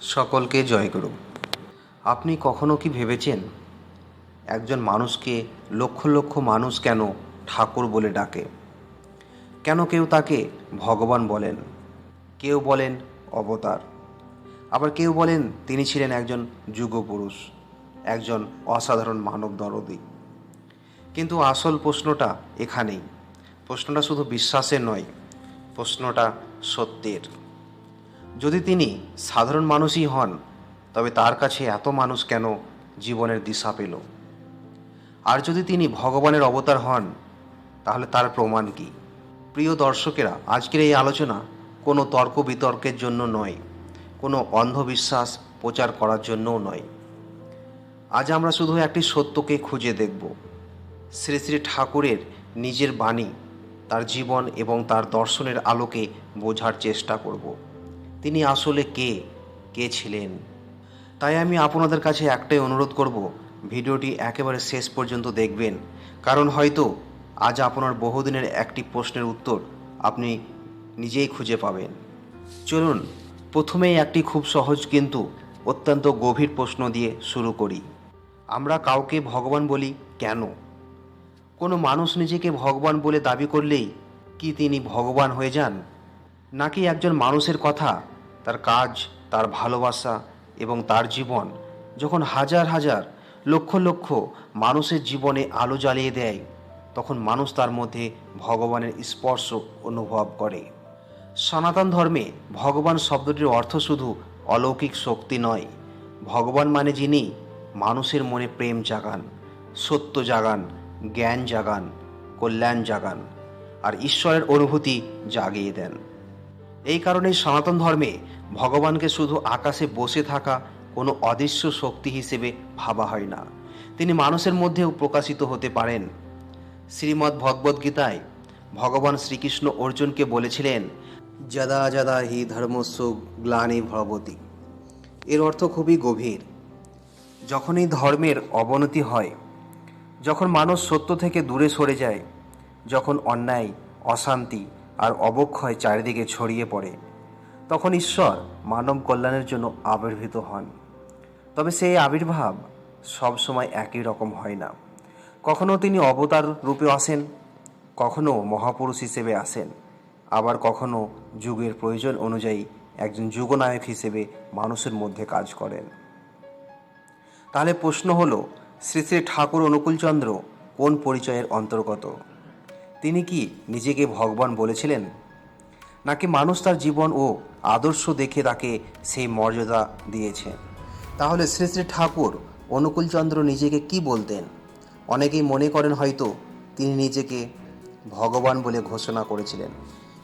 সকলকে জয়গুরু। আপনি কখনো কি ভেবেছেন একজন মানুষকে লক্ষ লক্ষ মানুষ কেন ঠাকুর বলে ডাকে? কেন কেউ তাকে ভগবান বলেন, কেউ বলেন অবতার, আবার কেউ বলেন তিনি ছিলেন একজন যুগপুরুষ, একজন অসাধারণ মানব দরদী। কিন্তু আসল প্রশ্নটা এখানেই। প্রশ্নটা শুধু বিশ্বাসের নয়, প্রশ্নটা সত্যের। যদি তিনি সাধারণ মানুষই হন, তবে তার কাছে এত মানুষ কেন জীবনের দিশা পেল? আর যদি তিনি ভগবানের অবতার হন, তাহলে তার প্রমাণ কি? প্রিয় দর্শকেরা, আজকের এই আলোচনা কোনো তর্ক বিতর্কের জন্য নয়, কোনো অন্ধবিশ্বাস প্রচার করার জন্যও নয়। আজ আমরা শুধু একটি সত্যকে খুঁজে দেখব। শ্রী শ্রী ঠাকুরের নিজের বাণী, তার জীবন এবং তার দর্শনের আলোকে বোঝার চেষ্টা করব তিনি আসলে কে ছিলেন। তাই আমি আপনাদের কাছে একটাই অনুরোধ করব, ভিডিওটি একেবারে শেষ পর্যন্ত দেখবেন, কারণ হয়তো আজ আপনার বহুদিনের একটি প্রশ্নের উত্তর আপনি নিজেই খুঁজে পাবেন। চলুন প্রথমেই একটি খুব সহজ কিন্তু অত্যন্ত গভীর প্রশ্ন দিয়ে শুরু করি। আমরা কাউকে ভগবান বলি কেন? কোনো মানুষ নিজেকে ভগবান বলে দাবি করলেই কি তিনি ভগবান হয়ে যান? নাকি একজন মানুষের কথা, তার কাজ, তার ভালোবাসা এবং তার জীবন যখন হাজার হাজার লক্ষ লক্ষ মানুষের জীবনে আলো জ্বালিয়ে দেয়, তখন মানুষ তার মধ্যে ভগবানের স্পর্শ অনুভব করে? সনাতন ধর্মে ভগবান শব্দটির অর্থ শুধু অলৌকিক শক্তি নয়। ভগবান মানে যিনি মানুষের মনে প্রেম জাগান, সত্য জাগান, জ্ঞান জাগান, কল্যাণ জাগান আর ঈশ্বরের অনুভূতি জাগিয়ে দেন। এই কারণে সনাতন ধর্মে ভগবানকে শুধু আকাশে বসে থাকা কোনো অদৃশ্য শক্তি হিসেবে ভাবা হয় না, তিনি মানুষের মধ্যেও প্রকাশিত হতে পারেন। শ্রীমদ্ ভগবদ্গীতায় ভগবান শ্রীকৃষ্ণ অর্জুনকে বলেছিলেন, যদা যদা হি ধর্মস্য গ্লানি ভবতি। এর অর্থ খুবই গভীর। যখনই ধর্মের অবনতি হয়, যখন মানুষ সত্য থেকে দূরে সরে যায়, যখন অন্যায়, অশান্তি আর অবক্ষয় চারিদিকে ছড়িয়ে পড়ে, তখন ঈশ্বর মানব কল্যাণের জন্য আবির্ভূত হন। তবে সেই আবির্ভাব সবসময় একই রকম হয় না। কখনো তিনি অবতার রূপে আসেন, কখনো মহাপুরুষ হিসেবে আসেন, আবার কখনো যুগের প্রয়োজন অনুযায়ী একজন যুগনায়ক হিসেবে মানুষের মধ্যে কাজ করেন। তাহলে প্রশ্ন হলো, শ্রী শ্রী ঠাকুর অনুকূলচন্দ্র কোন পরিচয়ের অন্তর্গত? তিনি কি নিজেকে ভগবান বলেছিলেন, নাকি মানুষ তার জীবন ও আদর্শ দেখে তাকে সেই মর্যাদা দিয়েছেন? তাহলে শ্রী শ্রী ঠাকুর অনুকূলচন্দ্র নিজেকে কি বলতেন? অনেকেই মনে করেন হয়তো তিনি নিজেকে ভগবান বলে ঘোষণা করেছিলেন,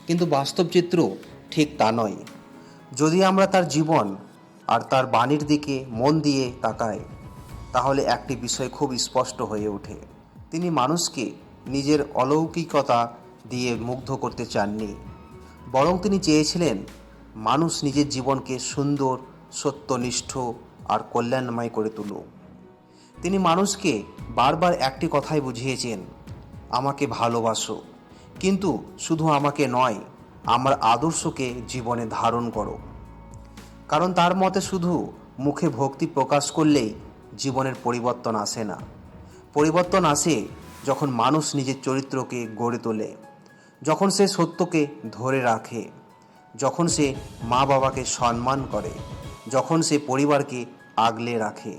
কিন্তু বাস্তব চিত্র ঠিক তা নয়। যদি আমরা তার জীবন আর তার বাণীর দিকে মন দিয়ে তাকাই, তাহলে একটি বিষয় খুব স্পষ্ট হয়ে ওঠে। তিনি মানুষকে নিজের অলৌকিকতা দিয়ে মুগ্ধ করতে চাননি, বরং তিনি চেয়েছিলেন মানুষ নিজের জীবনকে সুন্দর, সত্যনিষ্ঠ আর কল্যাণময় করে তুলুক। তিনি মানুষকে বারবার একটি কথাই বুঝিয়েছেন, আমাকে ভালোবাসো, কিন্তু শুধু আমাকে নয়, আমার আদর্শকে জীবনে ধারণ করো। কারণ তার মতে শুধু মুখে ভক্তি প্রকাশ করলেই জীবনের পরিবর্তন আসে না। পরিবর্তন আসে যখন মানুষ নিজের চরিত্রকে গড়ে তোলে, যখন সে সত্যকে ধরে রাখে, যখন সে মা বাবাকে সম্মান করে, যখন সে পরিবারকে আগলে রাখে,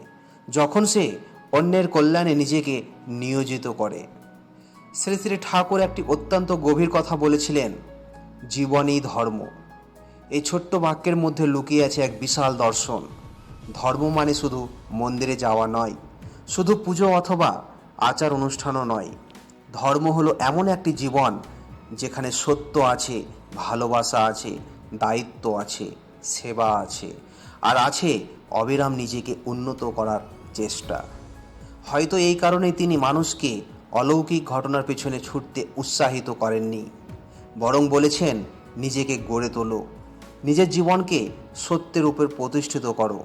যখন সে অন্যের কল্যাণে নিজেকে নিয়োজিত করে। শ্রী শ্রী ঠাকুর একটি অত্যন্ত গভীর কথা বলেছিলেন, জীবনই ধর্ম। এই ছোট্ট বাক্যের মধ্যে লুকিয়ে আছে এক বিশাল দর্শন। ধর্ম মানে শুধু মন্দিরে যাওয়া নয়, শুধু পুজো অথবা আচার অনুষ্ঠানও নয়। ধর্ম হলো এমন একটি জীবন যেখানে সত্য আছে, ভালোবাসা আছে, দায়িত্ব আছে, সেবা আছে, আর আছে অবিরাম নিজেকে উন্নত করার চেষ্টা। হয়তো এই কারণেই তিনি মানুষকে অলৌকিক ঘটনার পেছনে ছুটতে উৎসাহিত করেননি, বরং বলেছেন, নিজেকে গড়ে তোলো, নিজের জীবনকে সত্যের উপর প্রতিষ্ঠিত করো,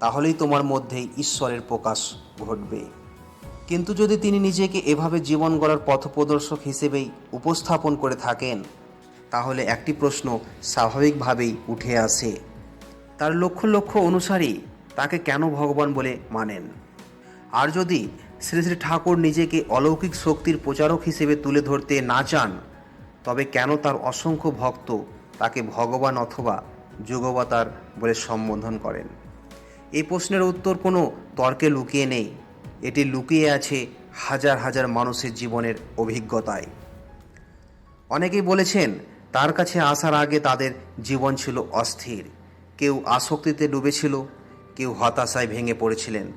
তাহলেই তোমার মধ্যেই ঈশ্বরের প্রকাশ ঘটবে। কিন্তু যদি তিনি নিজেকে এভাবে জীবন গড়ার পথপ্রদর্শক হিসেবেই উপস্থাপন করে থাকেন, তাহলে একটি প্রশ্ন স্বাভাবিকভাবেই উঠে আসে, তার লক্ষ লক্ষ অনুসারী তাকে কেন ভগবান বলে মানেন? আর যদি শ্রী শ্রী ঠাকুর নিজেকে অলৌকিক শক্তির প্রচারক হিসেবে তুলে ধরতে না চান, তবে কেন তার অসংখ্য ভক্ত তাকে ভগবান অথবা যুগবতার বলে সম্বোধন করেন? এই প্রশ্নের উত্তর কোনো তর্কে লুকিয়ে নেই, এটি লুকিয়ে আছে হাজার হাজার মানুষের জীবনের অভিজ্ঞতায়। অনেকেই বলেছেন তার কাছে আসার আগে তাদের জীবন ছিল অস্থির, কেউ আসক্তিতে ডুবেছিল, কেউ হতাশায় ভেঙে পড়েছিলেন,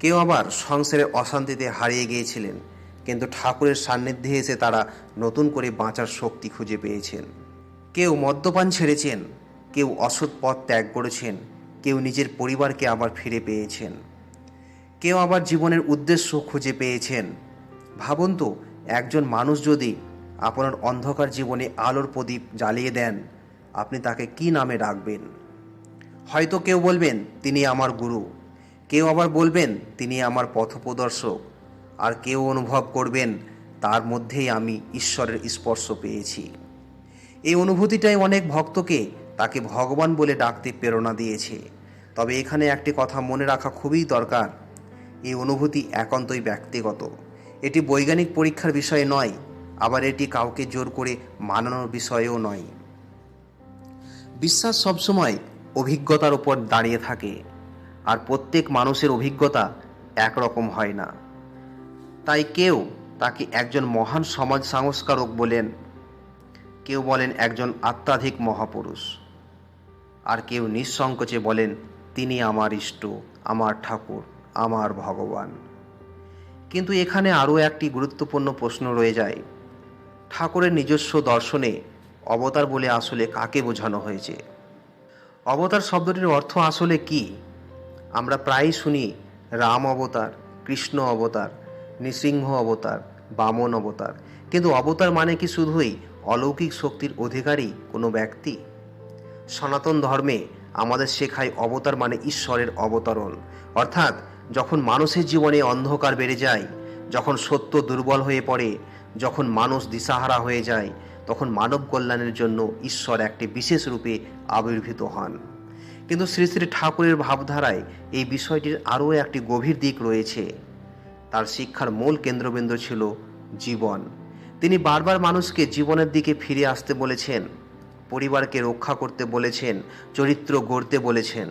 কেউ আবার সংসারের অশান্তিতে হারিয়ে গিয়েছিলেন, কিন্তু ঠাকুরের সান্নিধ্যে এসে তারা নতুন করে বাঁচার শক্তি খুঁজে পেয়েছেন। কেউ মদ্যপান ছেড়েছেন, কেউ অসৎ পথ ত্যাগ করেছেন, কেউ নিজের পরিবারকে আবার ফিরে পেয়েছেন, কেউ আবার জীবনের উদ্দেশ্য খুঁজে পেয়েছেন। ভাবুন তো, একজন মানুষ যদি আপনার অন্ধকার জীবনে আলোর প্রদীপ জ্বালিয়ে দেন, আপনি তাকে কি নামে ডাকবেন? হয়তো কেউ বলবেন তিনি আমার গুরু, কেউ আবার বলবেন তিনি আমার পথপ্রদর্শক, আর কেউ অনুভব করবেন তার মধ্যেই আমি ঈশ্বরের স্পর্শ পেয়েছি। এই অনুভূতিটাই অনেক ভক্তকে তাকে ভগবান বলে ডাকতে প্রেরণা দিয়েছে। তবে এখানে একটি কথা মনে রাখা খুবই দরকার, এই অনুভূতি একান্তই ব্যক্তিগত, এটি বৈজ্ঞানিক পরীক্ষার বিষয় নয়, আবার এটি কাউকে জোর করে মানানোর বিষয়েও নয়। বিশ্বাস সবসময় অভিজ্ঞতার উপর দাঁড়িয়ে থাকে, আর প্রত্যেক মানুষের অভিজ্ঞতা একরকম হয় না। তাই কেউ তাকে একজন মহান সমাজ সংস্কারক বলেন, কেউ বলেন একজন আধ্যাত্মিক মহাপুরুষ, আর কেউ নিঃসংকোচে বলেন তিনি আমার ইষ্ট, আমার ঠাকুর, আমার ভগবান। কিন্তু এখানে আরও একটি গুরুত্বপূর্ণ প্রশ্ন রয়ে যায়, ঠাকুরের নিজস্ব দর্শনে অবতার বলে আসলে কাকে বোঝানো হয়েছে? অবতার শব্দটির অর্থ আসলে কি? আমরা প্রায়ই শুনি রাম অবতার, কৃষ্ণ অবতার, নৃসিংহ অবতার, বামন অবতার, কিন্তু অবতার মানে কি শুধুই অলৌকিক শক্তির অধিকারী কোনো ব্যক্তি? সনাতন ধর্মে আমাদের শেখায় অবতার মানে ঈশ্বরের অবতরণ, অর্থাৎ যখন মানুষের জীবনে অন্ধকার বেড়ে যায়, যখন সত্য দুর্বল হয়ে পড়ে, যখন মানুষ দিশাহারা হয়ে যায়, তখন মানব কল্যাণের জন্য ঈশ্বর একটি বিশেষ রূপে আবির্ভূত হন। কিন্তু শ্রী শ্রী ঠাকুরের ভাবধারায় এই বিষয়টির আরও একটি গভীর দিক রয়েছে। তার শিক্ষার মূল কেন্দ্রবিন্দু ছিল জীবন। তিনি বারবার মানুষকে জীবনের দিকে ফিরে আসতে বলেছেন, পরিবারকে রক্ষা করতে বলেছেন, চরিত্র গড়তে বলেছেন,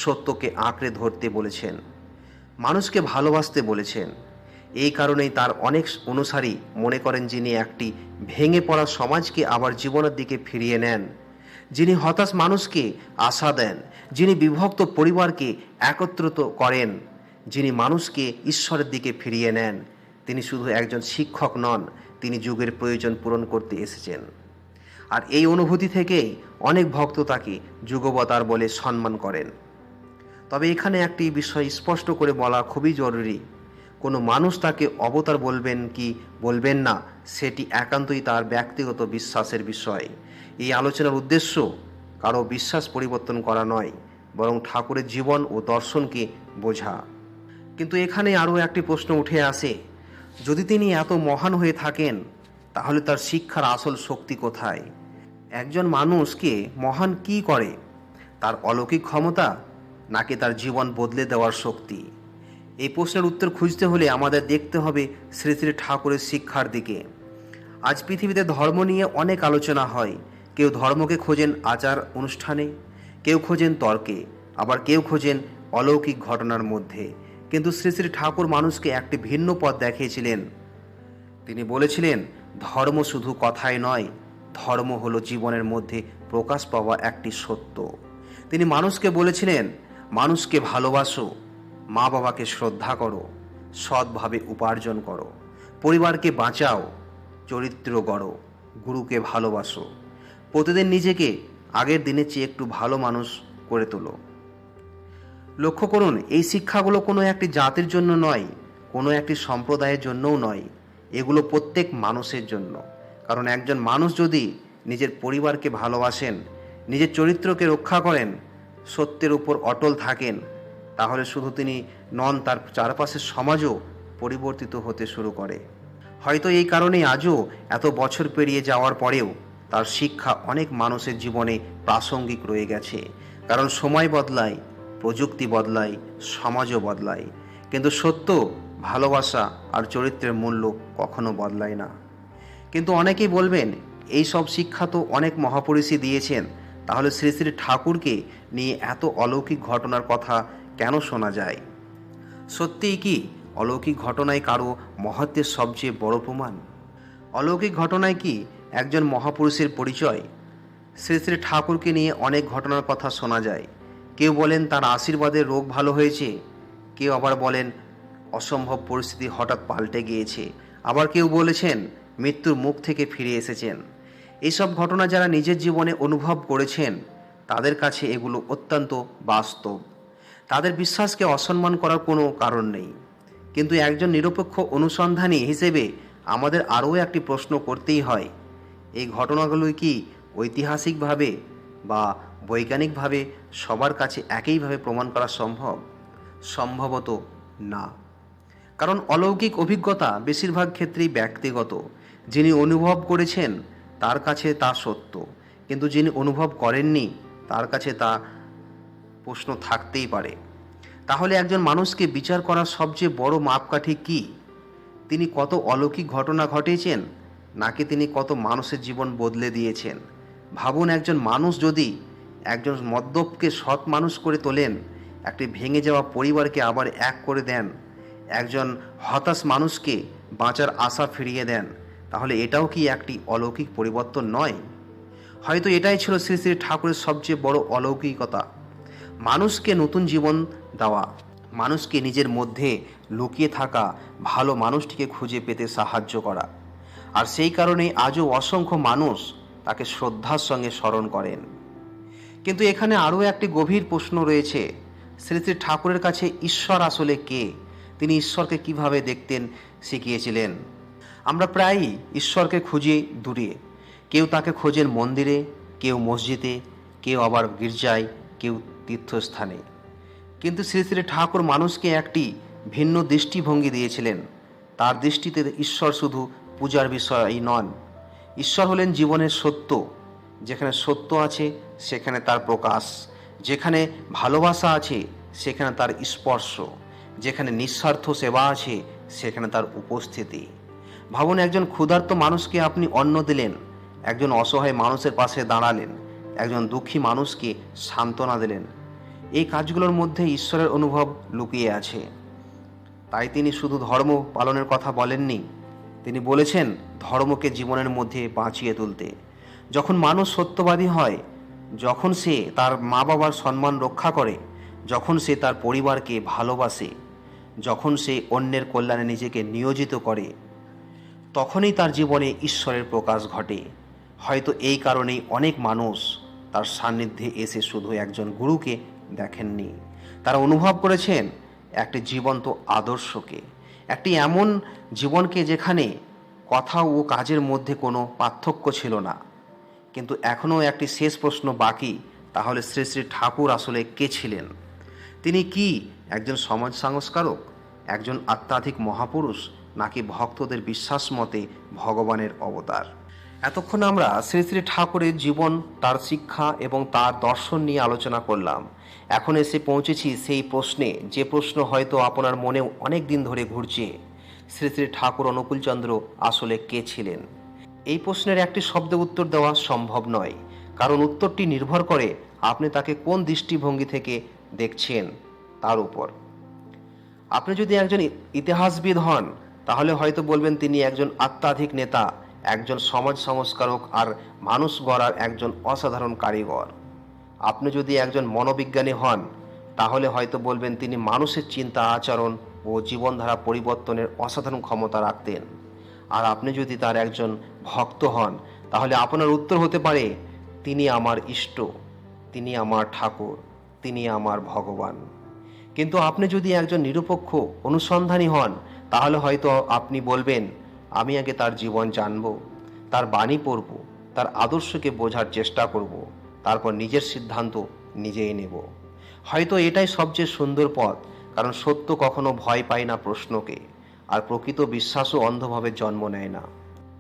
সত্যকে আঁকড়ে ধরতে বলেছেন, মানুষকে ভালোবাসতে বলেছেন। এই কারণেই তার অনেক অনুসারী মনে করেন যিনি একটি ভেঙে পড়া সমাজকে আবার জীবনের দিকে ফিরিয়ে নেন, যিনি হতাশ মানুষকে আশা দেন, যিনি বিভক্ত পরিবারকে একত্রিত করেন, যিনি মানুষকে ঈশ্বরের দিকে ফিরিয়ে নেন, তিনি শুধু একজন শিক্ষক নন, তিনি যুগের প্রয়োজন পূরণ করতে এসেছেন। আর এই অনুভূতি থেকেই অনেক ভক্ত তাকে যুগবতার বলে সম্মান করেন। তবে এখানে একটি বিষয় স্পষ্ট করে বলা খুবই জরুরি, কোনো মানুষ তাকে অবতার বলবেন কি বলবেন না সেটি একান্তই তার ব্যক্তিগত বিশ্বাসের বিষয়। এই আলোচনার উদ্দেশ্য কারো বিশ্বাস পরিবর্তন করা নয়, বরং ঠাকুরের জীবন ও দর্শনকে বোঝা। কিন্তু এখানে আরও একটি প্রশ্ন উঠে আসে, যদি তিনি এত মহান হয়ে থাকেন, তাহলে তার শিক্ষার আসল শক্তি কোথায়? একজন মানুষকে মহান কি করে? তার অলৌকিক ক্ষমতা, নাকি তার জীবন বদলে দেওয়ার শক্তি? এই প্রশ্নের উত্তর খুঁজতে হলে আমাদের দেখতে হবে শ্রী শ্রী ঠাকুরের শিক্ষার দিকে। আজ পৃথিবীতে ধর্ম নিয়ে অনেক আলোচনা হয়, কেউ ধর্মকে খোঁজেন আচার অনুষ্ঠানে, কেউ খোঁজেন তর্কে, আবার কেউ খোঁজেন অলৌকিক ঘটনার মধ্যে। কিন্তু শ্রী শ্রী ঠাকুর মানুষকে একটি ভিন্ন পথ দেখিয়েছিলেন। তিনি বলেছিলেন, ধর্ম শুধু কথায় নয়, ধর্ম হলো জীবনের মধ্যে প্রকাশ পাওয়া একটি সত্য। তিনি মানুষকে বলেছিলেন, মানুষকে ভালোবাসো, মা বাবাকে শ্রদ্ধা করো, সৎভাবে উপার্জন করো, পরিবারকে বাঁচাও, চরিত্র গড়ো, গুরুকে ভালোবাসো, প্রতিদিন নিজেকে আগের দিনের চেয়ে একটু ভালো মানুষ করে তোলো। লক্ষ্য করুন, এই শিক্ষাগুলো কোনো একটি জাতির জন্য নয়, কোনো একটি সম্প্রদায়ের জন্যও নয়, এগুলো প্রত্যেক মানুষের জন্য। কারণ একজন মানুষ যদি নিজের পরিবারকে ভালোবাসেন, নিজের চরিত্রকে রক্ষা করেন, সত্যের উপর অটল থাকেন, তাহলে শুধু তিনি নন, তার চারপাশের সমাজও পরিবর্তিত হতে শুরু করে। হয়তো এই কারণেই আজও এত বছর পেরিয়ে যাওয়ার পরেও তার শিক্ষা অনেক মানুষের জীবনে প্রাসঙ্গিক রয়ে গেছে। কারণ সময় বদলায়, প্রযুক্তি বদলায়, সমাজও বদলায়, কিন্তু সত্য, ভালোবাসা আর চরিত্রের মূল্য কখনো বদলায় না। কিন্তু অনেকেই বলবেন, এই সব শিক্ষা তো অনেক মহাপুরুষই দিয়েছেন, তাহলে শ্রী শ্রী ঠাকুরকে নিয়ে এত অলৌকিক ঘটনার কথা কেন শোনা যায়? সত্যিই কি অলৌকিক ঘটনায় কারো মহত্বের সবচেয়ে বড় প্রমাণ? অলৌকিক ঘটনায় কি একজন মহাপুরুষের পরিচয়? শ্রী শ্রী ঠাকুরকে নিয়ে অনেক ঘটনার কথা শোনা যায়। কেউ বলেন তার আশীর্বাদে রোগ ভালো হয়েছে, কেউ আবার বলেন অসম্ভব পরিস্থিতি হঠাৎ পাল্টে গিয়েছে, আবার কেউ বলেছেন মৃত্যুর মুখ থেকে ফিরে এসেছেন। এইসব ঘটনা যারা নিজের জীবনে অনুভব করেছেন তাদের কাছে এগুলো অত্যন্ত বাস্তব। তাদের বিশ্বাসকে অসম্মান করার কোনো কারণ নেই। কিন্তু একজন নিরপেক্ষ অনুসন্ধানী হিসেবে আমাদের আরও একটি প্রশ্ন করতেই হয়, এই ঘটনাগুলো কি ঐতিহাসিকভাবে বা বৈজ্ঞানিকভাবে সবার কাছে একইভাবে প্রমাণ করা সম্ভব? সম্ভবত না। কারণ অলৌকিক অভিজ্ঞতা বেশিরভাগ ক্ষেত্রেই ব্যক্তিগত। যিনি অনুভব করেছেন তার কাছে তা সত্য, কিন্তু যিনি অনুভব করেননি তার কাছে তা প্রশ্ন থাকতেই পারে। তাহলে একজন মানুষকে বিচার করার সবচেয়ে বড় মাপকাঠি কি? তিনি কত অলৌকিক ঘটনা ঘটিয়েছেন, নাকি তিনি কত মানুষের জীবন বদলে দিয়েছেন? ভাবুন, একজন মানুষ যদি একজন মদ্যপকে সৎ মানুষ করে তোলেন, একটি ভেঙে যাওয়া পরিবারকে আবার এক করে দেন, একজন হতাশ মানুষকে বাঁচার আশা ফিরিয়ে দেন, তাহলে এটাও কি একটি অলৌকিক পরিবর্তন নয়? হয়তো এটাই ছিল শ্রী শ্রী ঠাকুরের সবচেয়ে বড় অলৌকিকতা, মানুষকে নতুন জীবন দেওয়া, মানুষকে নিজের মধ্যে লুকিয়ে থাকা ভালো মানুষটিকে খুঁজে পেতে সাহায্য করা। আর সেই কারণেই আজও অসংখ্য মানুষ তাকে শ্রদ্ধার সঙ্গে স্মরণ করেন। কিন্তু এখানে আরও একটি গভীর প্রশ্ন রয়েছে, শ্রী শ্রী ঠাকুরের কাছে ঈশ্বর আসলে কে? তিনি ঈশ্বরকে কিভাবে দেখতেন শিখিয়েছিলেন? আমরা প্রায়ই ঈশ্বরকে খুঁজি দূরে। কেউ তাকে খোঁজেন মন্দিরে, কেউ মসজিদে, কেউ আবার গির্জায়, কেউ তীর্থস্থানে। কিন্তু শ্রী শ্রী ঠাকুর মানুষকে একটি ভিন্ন দৃষ্টিভঙ্গি দিয়েছিলেন। তার দৃষ্টিতে ঈশ্বর শুধু পূজার বিষয়ই নন, ঈশ্বর হলেন জীবনের সত্য। যেখানে সত্য আছে সেখানে তার প্রকাশ, যেখানে ভালোবাসা আছে সেখানে তার স্পর্শ, যেখানে নিঃস্বার্থ সেবা আছে সেখানে তার উপস্থিতি। ভাবুন, একজন ক্ষুধার্ত মানুষকে আপনি অন্ন দিলেন, একজন অসহায় মানুষের পাশে দাঁড়ালেন, একজন দুঃখী মানুষকে সান্ত্বনা দিলেন। এই কাজগুলোর মধ্যে ঈশ্বরের অনুভব লুকিয়ে আছে। তাই তিনি শুধু ধর্ম পালনের কথা বলেননি, তিনি বলেছেন ধর্মকে জীবনের মধ্যে বাঁচিয়ে তুলতে। যখন মানুষ সত্যবাদী হয়, যখন সে তার মা বাবার সম্মান রক্ষা করে, যখন সে তার পরিবারকে ভালোবাসে, যখন সে অন্যের কল্যাণে নিজেকে নিয়োজিত করে, তখনই তার জীবনে ঈশ্বরের প্রকাশ ঘটে। হয়তো এই কারণেই অনেক মানুষ তার সান্নিধ্যে এসে শুধু একজন গুরুকে দেখেননি, তারা অনুভব করেছেন একটি জীবন্ত আদর্শকে, একটি এমন জীবনকে যেখানে কথা ও কাজের মধ্যে কোনো পার্থক্য ছিল না। কিন্তু এখনও একটি শেষ প্রশ্ন বাকি, তাহলে শ্রী শ্রী ঠাকুর আসলে কে ছিলেন? তিনি কি একজন সমাজ সংস্কারক, একজন আধ্যাত্মিক মহাপুরুষ, নাকি ভক্তদের বিশ্বাস মতে ভগবানের অবতার? এতক্ষণ আমরা শ্রী শ্রী ঠাকুরের জীবন, তার শিক্ষা এবং তার দর্শন নিয়ে আলোচনা করলাম। এখন এসে পৌঁছেছি সেই প্রশ্নে, যে প্রশ্ন হয়তো আপনার মনেও অনেক দিন ধরে ঘুরছে, শ্রী শ্রী ঠাকুর অনুকূলচন্দ্র আসলে কে ছিলেন? এই প্রশ্নের একটি শব্দে উত্তর দেওয়া সম্ভব নয়, কারণ উত্তরটি নির্ভর করে আপনি তাকে কোন দৃষ্টিভঙ্গি থেকে দেখছেন তার উপর। আপনি যদি একজন ইতিহাসবিদ হন, তাহলে হয়তো বলবেন তিনি একজন আধ্যাত্মিক নেতা, একজন সমাজ সংস্কারক আর মানুষ গড়ার একজন অসাধারণ কারিগর। আপনি যদি একজন মনোবিজ্ঞানী হন, তাহলে হয়তো বলবেন তিনি মানুষের চিন্তা, আচরণ ও জীবনধারা পরিবর্তনের অসাধারণ ক্ষমতা রাখতেন। আর আপনি যদি তার একজন ভক্ত হন, তাহলে আপনার উত্তর হতে পারে, তিনি আমার ইষ্ট, তিনি আমার ঠাকুর, তিনি আমার ভগবান। কিন্তু আপনি যদি একজন নিরপেক্ষ অনুসন্ধানী হন, তাহলে হয়তো আপনি বলবেন, আমি আগে তার জীবন জানব, তার বাণী পড়ব, তার আদর্শকে বোঝার চেষ্টা করব, তারপর নিজের সিদ্ধান্ত নিজেই নেব। হয়তো এটাই সবচেয়ে সুন্দর পথ, কারণ সত্য কখনো ভয় পায় না প্রশ্নকে, আর প্রকৃত বিশ্বাসও অন্ধভাবে জন্ম নেয় না।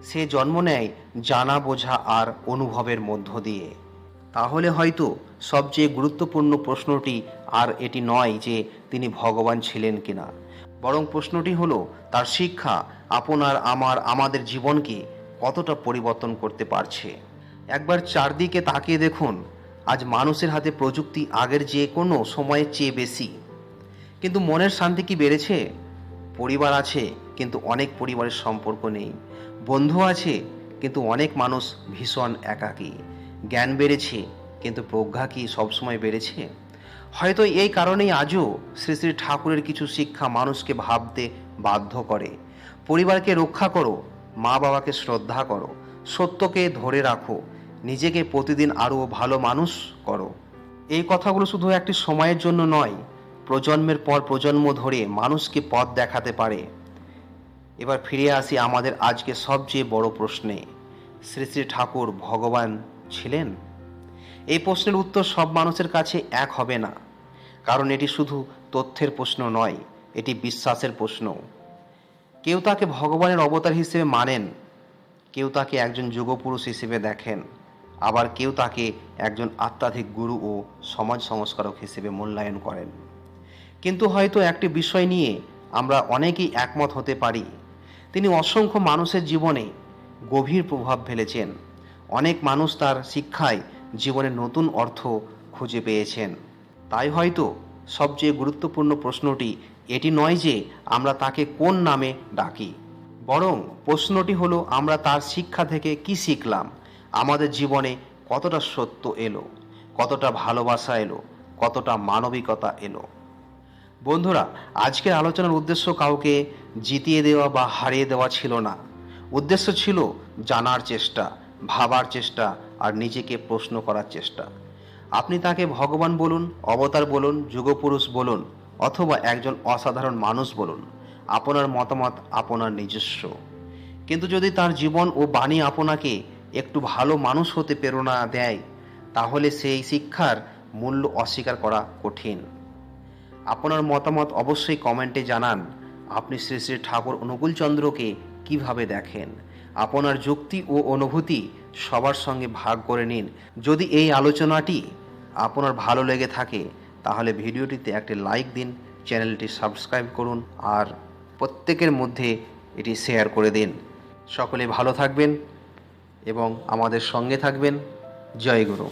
সে জন্ম নেয় জানা, বোঝা আর অনুভবের মধ্য দিয়ে। তাহলে হয়তো সবচেয়ে গুরুত্বপূর্ণ প্রশ্নটি আর এটি নয় যে তিনি ভগবান ছিলেন কিনা, বরং প্রশ্নটি হলো তার শিক্ষা আমাদের জীবনকে কতটা পরিবর্তন করতে পারছে। একবার চারদিকে তাকিয়ে দেখুন, আজ মানুষের হাতে প্রযুক্তি আগের যে কোনো সময়ের চেয়ে বেশি, কিন্তু মনের শান্তি কি বেড়েছে? পরিবার আছে কিন্তু অনেক পরিবারের সম্পর্ক নেই। বন্ধু আছে কিন্তু অনেক মানুষ ভীষণ একাকী। জ্ঞান বেড়েছে কিন্তু প্রজ্ঞা কি সবসময় বেড়েছে? হয়তো এই কারণেই আজও শ্রী শ্রী ঠাকুরের কিছু শিক্ষা মানুষকে ভাবতে বাধ্য করে। পরিবারকে রক্ষা করো, মা বাবাকে শ্রদ্ধা করো, সত্যকে ধরে রাখো, নিজেকে প্রতিদিন আরও ভালো মানুষ করো। এই কথাগুলো শুধু একটি সময়ের জন্য নয়, প্রজন্মের পর প্রজন্ম ধরে মানুষকে পথ দেখাতে পারে। এবার ফিরে আসি আমাদের আজকে সবচেয়ে বড় প্রশ্নে, শ্রী শ্রী ঠাকুর ভগবান ছিলেন? এই প্রশ্নের উত্তর সব মানুষের কাছে এক হবে না, কারণ এটি শুধু তথ্যের প্রশ্ন নয়, এটি বিশ্বাসের প্রশ্ন। কেউ তাকে ভগবানের অবতার হিসেবে মানেন, কেউ তাকে একজন যুগপুরুষ হিসেবে দেখেন, আবার কেউ তাকে একজন আধ্যাত্মিক গুরু ও সমাজ সংস্কারক হিসেবে মূল্যায়ন করেন। কিন্তু হয়তো একটি বিষয় নিয়ে আমরা অনেকেই একমত হতে পারি, তিনি অসংখ্য মানুষের জীবনে গভীর প্রভাব ফেলেছেন। অনেক মানুষ তার শিক্ষায় জীবনে নতুন অর্থ খুঁজে পেয়েছেন। তাই হয়তো সবচেয়ে গুরুত্বপূর্ণ প্রশ্নটি এটি নয় যে আমরা তাকে কোন নামে ডাকি, বরং প্রশ্নটি হলো আমরা তার শিক্ষা থেকে কি শিখলাম, আমাদের জীবনে কতটা সত্য এলো, কতটা ভালোবাসা এলো, কতটা মানবিকতা এলো। বন্ধুরা, আজকের আলোচনার উদ্দেশ্য কাউকে জিতিয়ে দেওয়া বা হারিয়ে দেওয়া ছিল না। উদ্দেশ্য ছিল জানার চেষ্টা, ভাবার চেষ্টা আর নিজেকে প্রশ্ন করার চেষ্টা। আপনি তাকে ভগবান বলুন, অবতার বলুন, যুগপুরুষ বলুন, অথবা একজন অসাধারণ মানুষ বলুন, আপনার মতামত আপনার নিজস্ব। কিন্তু যদি তার জীবন ও বাণী আপনাকে একটু ভালো মানুষ হতে প্রেরণা দেয়, তাহলে সেই শিক্ষার মূল্য অস্বীকার করা কঠিন। আপনার মতামত অবশ্যই কমেন্টে জানান। আপনি শ্রী শ্রী ঠাকুর অনুকূলচন্দ্রকে কিভাবে দেখেন? আপনার যুক্তি ও অনুভূতি সবার সঙ্গে ভাগ করে নিন। যদি এই আলোচনাটি আপনার ভালো লেগে থাকে তাহলে ভিডিওটিতে একটি লাইক দিন, চ্যানেলটি সাবস্ক্রাইব করুন আর প্রত্যেকের মধ্যে এটি শেয়ার করে দিন। সকলে ভালো থাকবেন এবং আমাদের সঙ্গে থাকবেন। জয় গুরু।